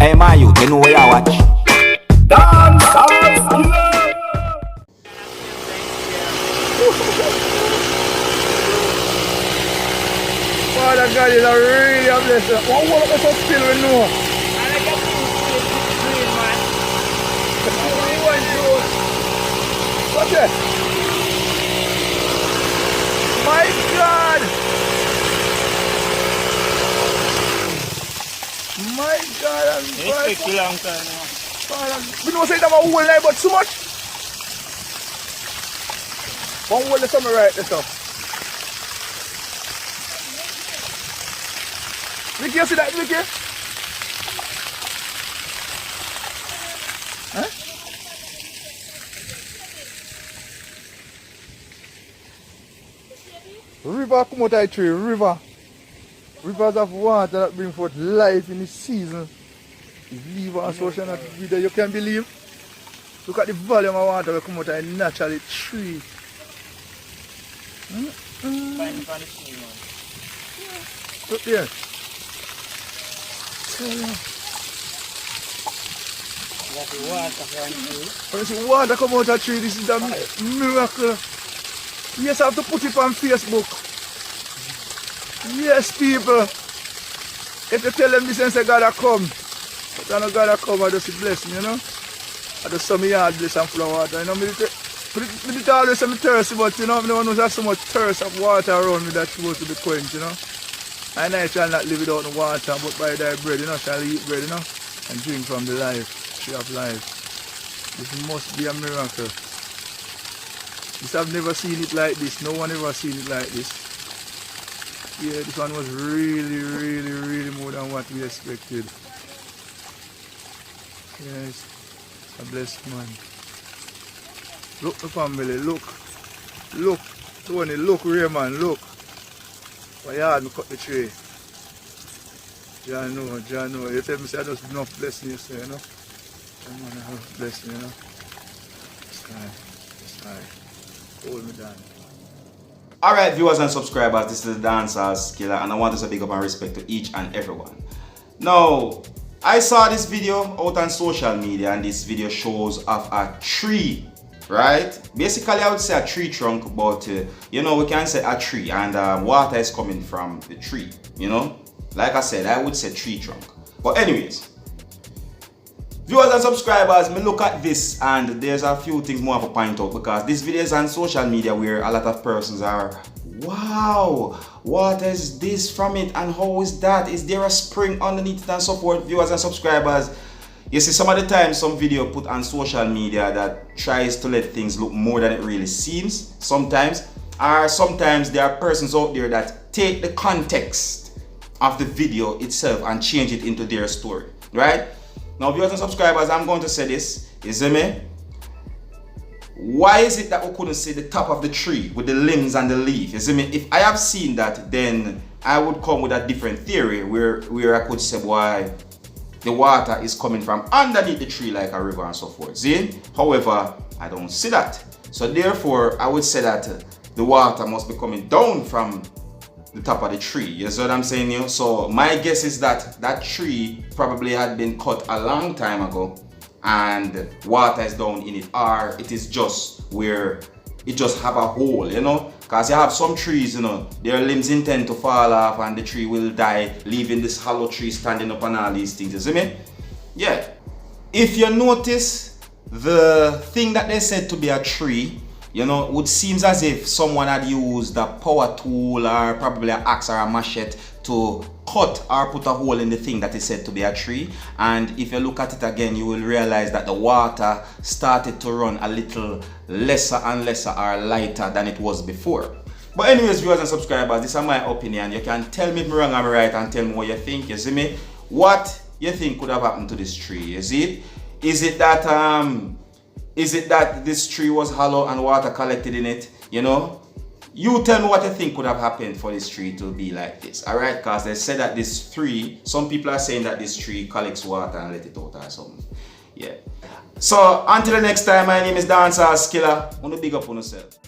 Hey my youth, you know where you watch? Dancehall. Father God is a really a blessing. What work is so still we know? And I got green, man. What's that? My God! My God! It takes a long time now. We don't say that one whole night, but so much. One whole the summer right this up. Vicky, you see that, Vicky? Huh? River come out of the tree, river. Rivers of water that bring forth life in the season. Leave on social media, you can believe. Look at the volume of water that come out of a natural tree. Fine for the tree, man. Look there. That's the water from the tree. When you see water come out of the tree, this is a miracle. Yes, I have to put it on Facebook. Yes, people. If you tell them this and say God will come, but I know God will come, I just bless me, you know. I just saw me yard bless and full of water. You know, me did always say me thirsty, but you know, no one knows there's so much thirst of water around me that's supposed to be quenched, you know. And I shall not live without the water, but by thy bread, you know, shall eat bread, you know, and drink from the life, tree of life. This must be a miracle. This I've never seen it like this. No one ever seen it like this. Yeah, this one was really more than what we expected. Yes, a blessed man. Look the family, look. Look, Tony, look Raymond, look. Why hard me cut the tree? John know. You tell me say I just enough blessing you say, you know? Come on, I have blessing, you know? It's high. Hold me down. Alright viewers and subscribers, this is the Dancehall, and I want to say big up and respect to each and everyone. Now, I saw this video out on social media, and this video shows of a tree, right? Basically I would say a tree trunk, but you know, we can say a tree, and water is coming from the tree, you know? Like I said, I would say tree trunk. But anyways, viewers and subscribers, me look at this and there's a few things more to point out, because this video is on social media where a lot of persons are, wow, what is this from it and how is that? Is there a spring underneath it and so forth? Viewers and subscribers, you see some of the time some video put on social media that tries to let things look more than it really seems sometimes, or sometimes there are persons out there that take the context of the video itself and change it into their story, right? Now viewers and subscribers, I'm going to say this, you see me? Why is it that we couldn't see the top of the tree with the limbs and the leaf? You see me? If I have seen that, then I would come with a different theory where I could say why the water is coming from underneath the tree like a river and so forth. See? However, I don't see that. So therefore, I would say that the water must be coming down from the top of the tree. You see what I'm saying here? So my guess is that that tree probably had been cut a long time ago and water is down in it, or it is just where it just have a hole, you know? Because you have some trees, you know, their limbs intend to fall off and the tree will die, leaving this hollow tree standing up and all these things, you see me? Yeah. If you notice, the thing that they said to be a tree, you know, it would seem as if someone had used a power tool or probably an axe or a machete to cut or put a hole in the thing that is said to be a tree. And if you look at it again, you will realize that the water started to run a little lesser and lesser or lighter than it was before. But anyways, viewers and subscribers, this is my opinion. You can tell me if I'm wrong or right and tell me what you think, you see me? What you think could have happened to this tree, you see? Is it that this tree was hollow and water collected in it, you know? You tell me what you think could have happened for this tree to be like this, alright? Because they said that this tree, some people are saying that this tree collects water and let it out or something. Yeah. So, until the next time, my name is Dancehall. I want to big up on yourself.